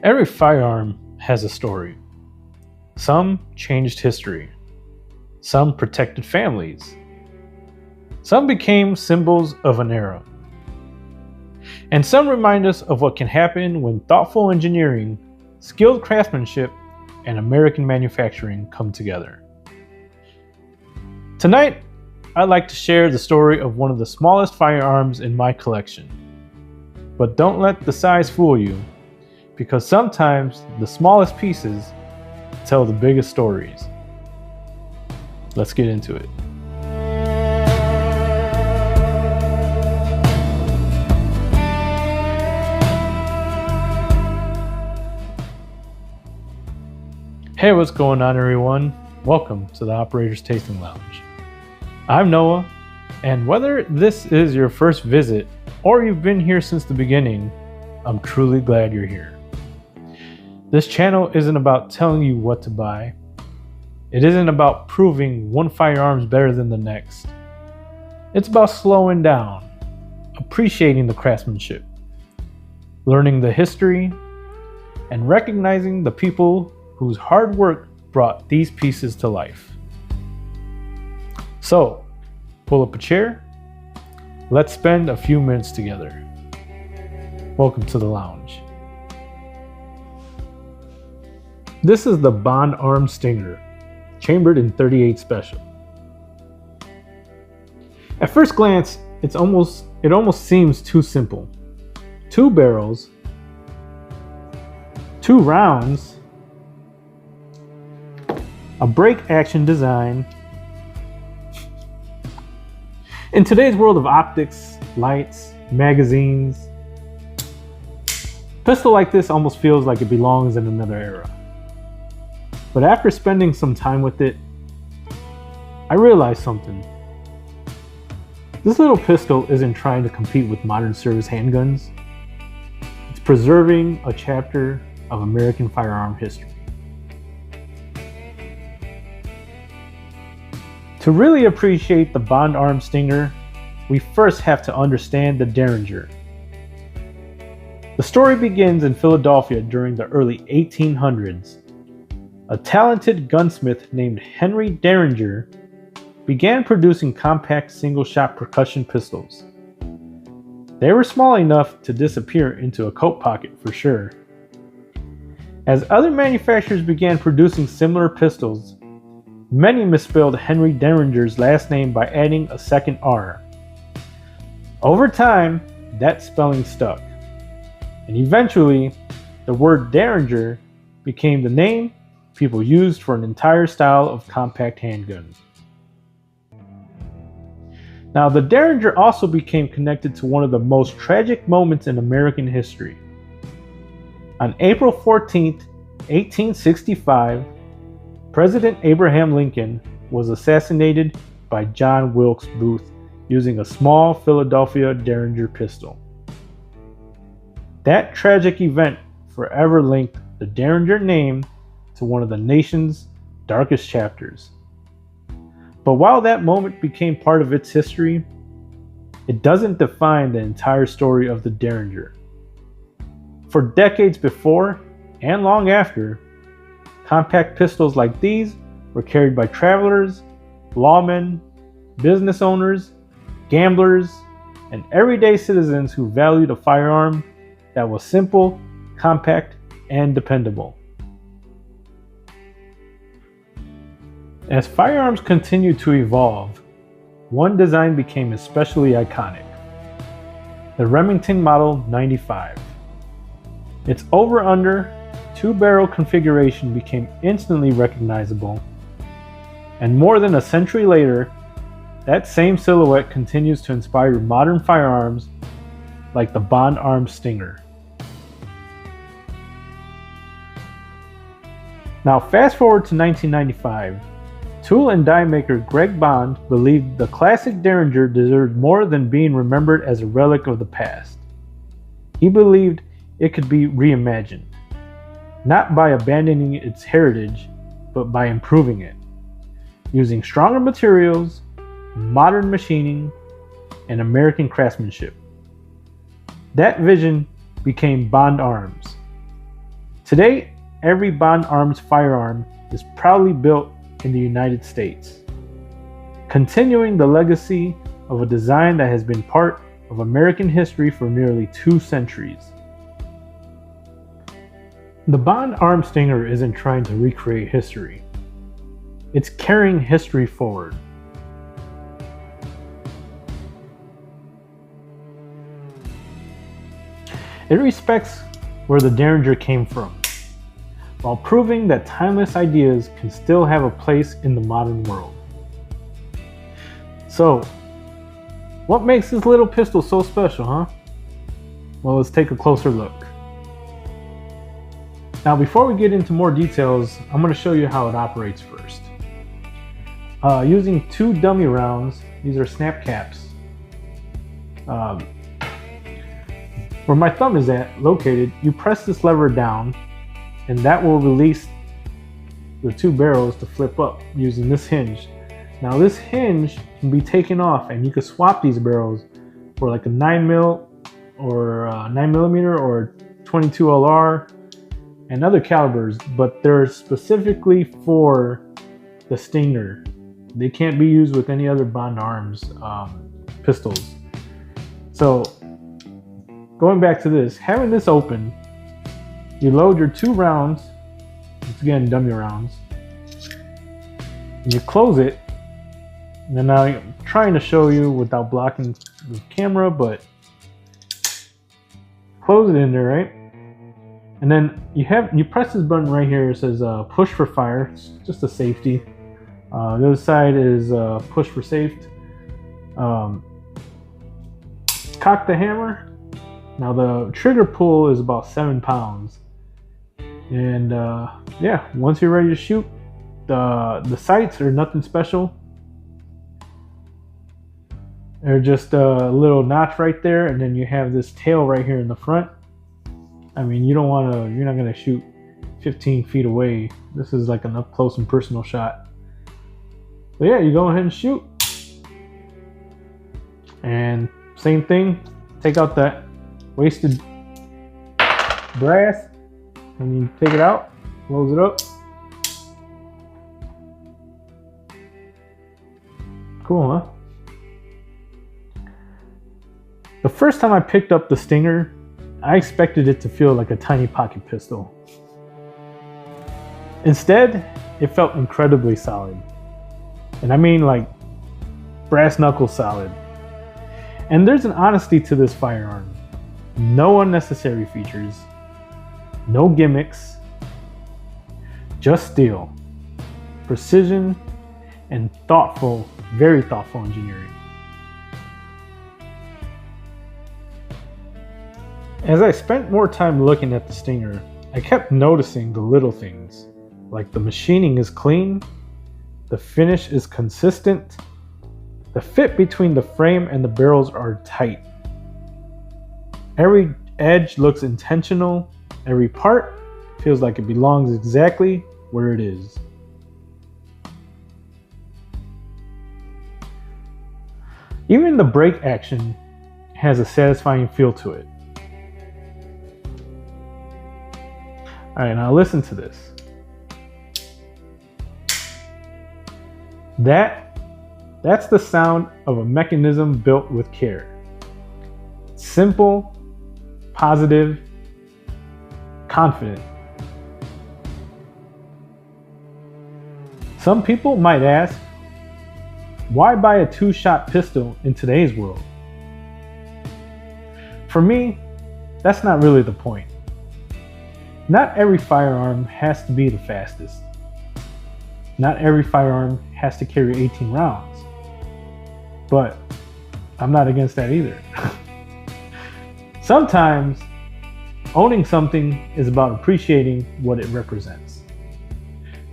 Every firearm has a story. Some changed history. Some protected families. Some became symbols of an era. And some remind us of what can happen when thoughtful engineering, skilled craftsmanship, and American manufacturing come together. Tonight, I'd like to share the story of one of the smallest firearms in my collection. But don't let the size fool you, because sometimes the smallest pieces tell the biggest stories. Let's get into it. Hey, what's going on, everyone? Welcome to the Operator's Tasting Lounge. I'm Noah, and whether this is your first visit or you've been here since the beginning, I'm truly glad you're here. This channel isn't about telling you what to buy. It isn't about proving one firearm is better than the next. It's about slowing down, appreciating the craftsmanship, learning the history, and recognizing the people whose hard work brought these pieces to life. So, pull up a chair. Let's spend a few minutes together. Welcome to the lounge. This is the Bond Arm Stinger, chambered in .38 Special. At first glance, it almost seems too simple. 2 barrels, 2 rounds, a break action design. In today's world of optics, lights, magazines, a pistol like this almost feels like it belongs in another era. But after spending some time with it, I realized something. This little pistol isn't trying to compete with modern service handguns. It's preserving a chapter of American firearm history. To really appreciate the Bond Arm Stinger, we first have to understand the Derringer. The story begins in Philadelphia during the early 1800s. A talented gunsmith named Henry Derringer began producing compact single-shot percussion pistols. They were small enough to disappear into a coat pocket for sure. As other manufacturers began producing similar pistols, many misspelled Henry Derringer's last name by adding a second R. Over time, that spelling stuck, and eventually, the word Derringer became the name people used for an entire style of compact handgun. Now, the Derringer also became connected to one of the most tragic moments in American history. On April 14, 1865, President Abraham Lincoln was assassinated by John Wilkes Booth using a small Philadelphia Derringer pistol. That tragic event forever linked the Derringer name to one of the nation's darkest chapters. But while that moment became part of its history, it doesn't define the entire story of the Derringer. For decades before and long after, compact pistols like these were carried by travelers, lawmen, business owners, gamblers, and everyday citizens who valued a firearm that was simple, compact, and dependable. As firearms continued to evolve, one design became especially iconic: the Remington Model 95. Its over-under 2-barrel configuration became instantly recognizable, and more than a century later, that same silhouette continues to inspire modern firearms like the Bond Arm Stinger. Now fast forward to 1995, tool and die maker Greg Bond believed the classic Derringer deserved more than being remembered as a relic of the past. He believed it could be reimagined, not by abandoning its heritage, but by improving it, using stronger materials, modern machining, and American craftsmanship. That vision became Bond Arms. Today, every Bond Arms firearm is proudly built in the United States, continuing the legacy of a design that has been part of American history for nearly 2 centuries. The Bond Arm Stinger isn't trying to recreate history. It's carrying history forward. It respects where the Derringer came from, while proving that timeless ideas can still have a place in the modern world. So, what makes this little pistol so special, huh? Well, let's take a closer look. Now, before we get into more details, I'm going to show you how it operates first. Using 2 dummy rounds, these are snap caps. Where my thumb is located, you press this lever down, and that will release the 2 barrels to flip up using this hinge. Now this hinge can be taken off, and you can swap these barrels for like a 9mm or 22 LR and other calibers, but they're specifically for the Stinger. They can't be used with any other Bond Arms pistols. So going back to this, having this open, you load your 2 rounds, once again dummy rounds, and you close it. And then now I'm trying to show you without blocking the camera, but close it in there, right? And then you press this button right here. It says push for fire. It's just a safety. The other side is push for safe. Cock the hammer. Now the trigger pull is about 7 pounds. And yeah, once you're ready to shoot, the sights are nothing special. They're just a little notch right there, and then you have this tail right here in the front. I mean, you're not gonna shoot 15 feet away. This is like an up close and personal shot. So yeah, you go ahead and shoot. And same thing, take out that wasted brass, and you take it out, close it up. Cool, huh? The first time I picked up the Stinger, I expected it to feel like a tiny pocket pistol. Instead, it felt incredibly solid. And I mean like brass knuckle solid. And there's an honesty to this firearm. No unnecessary features, no gimmicks, just steel, precision, and very thoughtful engineering. As I spent more time looking at the Stinger, I kept noticing the little things, like the machining is clean, the finish is consistent, the fit between the frame and the barrels are tight. Every edge looks intentional, every part feels like it belongs exactly where it is. Even the break action has a satisfying feel to it. Alright, now listen to this. That's the sound of a mechanism built with care. Simple, positive, confident. Some people might ask, why buy a 2-shot pistol in today's world? For me, that's not really the point. Not every firearm has to be the fastest. Not every firearm has to carry 18 rounds. But I'm not against that either. Sometimes owning something is about appreciating what it represents.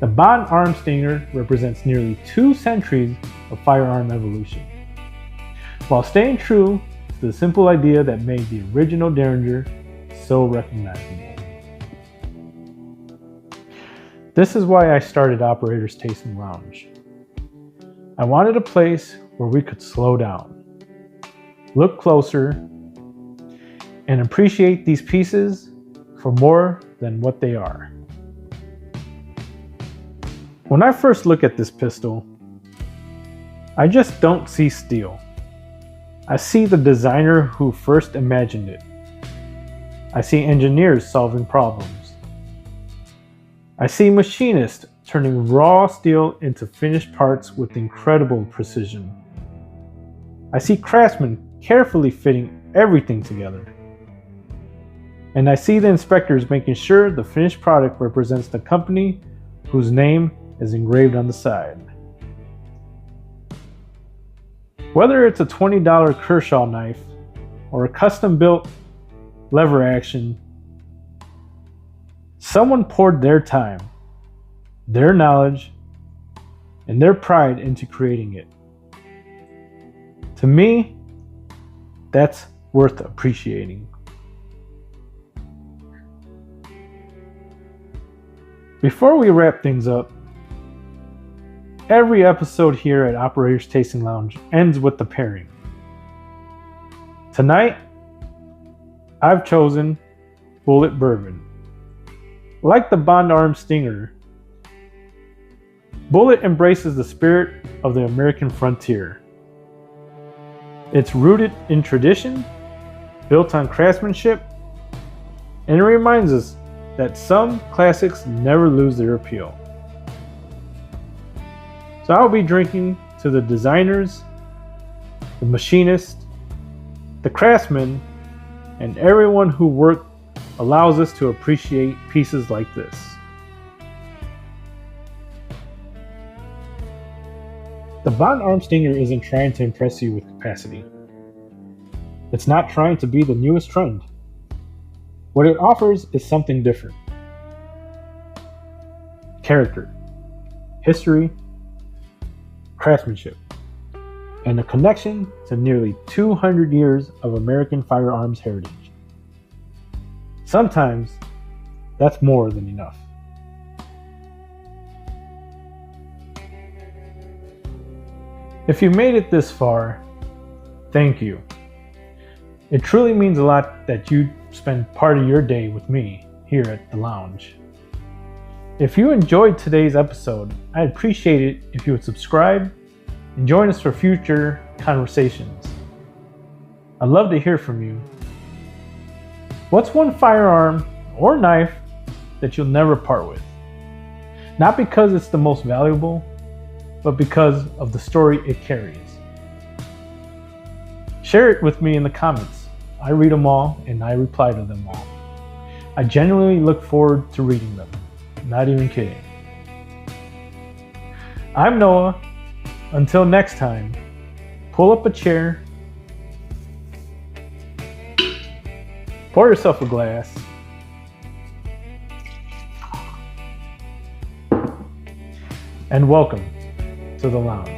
The Bond Arm Stinger represents nearly 2 centuries of firearm evolution, while staying true to the simple idea that made the original Derringer so recognizable. This is why I started Operator's Tasting Lounge. I wanted a place where we could slow down, look closer, and appreciate these pieces for more than what they are. When I first look at this pistol, I just don't see steel. I see the designer who first imagined it. I see engineers solving problems. I see machinists turning raw steel into finished parts with incredible precision. I see craftsmen carefully fitting everything together. And I see the inspectors making sure the finished product represents the company whose name is engraved on the side. Whether it's a $20 Kershaw knife or a custom-built lever action, someone poured their time, their knowledge, and their pride into creating it. To me, that's worth appreciating. Before we wrap things up, every episode here at Operators Tasting Lounge ends with the pairing. Tonight, I've chosen Bulleit Bourbon. Like the Bond Arm Stinger, Bulleit embraces the spirit of the American frontier. It's rooted in tradition, built on craftsmanship, and it reminds us that some classics never lose their appeal. So I'll be drinking to the designers, the machinists, the craftsmen, and everyone who work allows us to appreciate pieces like this. The Bond Arm Stinger isn't trying to impress you with capacity. It's not trying to be the newest trend. What it offers is something different. Character, history, craftsmanship, and a connection to nearly 200 years of American firearms heritage. Sometimes, that's more than enough. If you made it this far, thank you. It truly means a lot that you spend part of your day with me here at the lounge. If you enjoyed today's episode, I'd appreciate it if you would subscribe and join us for future conversations. I'd love to hear from you. What's one firearm or knife that you'll never part with? Not because it's the most valuable, but because of the story it carries. Share it with me in the comments. I read them all and I reply to them all. I genuinely look forward to reading them. Not even kidding. I'm Noah. Until next time, pull up a chair, pour yourself a glass, and welcome to the lounge.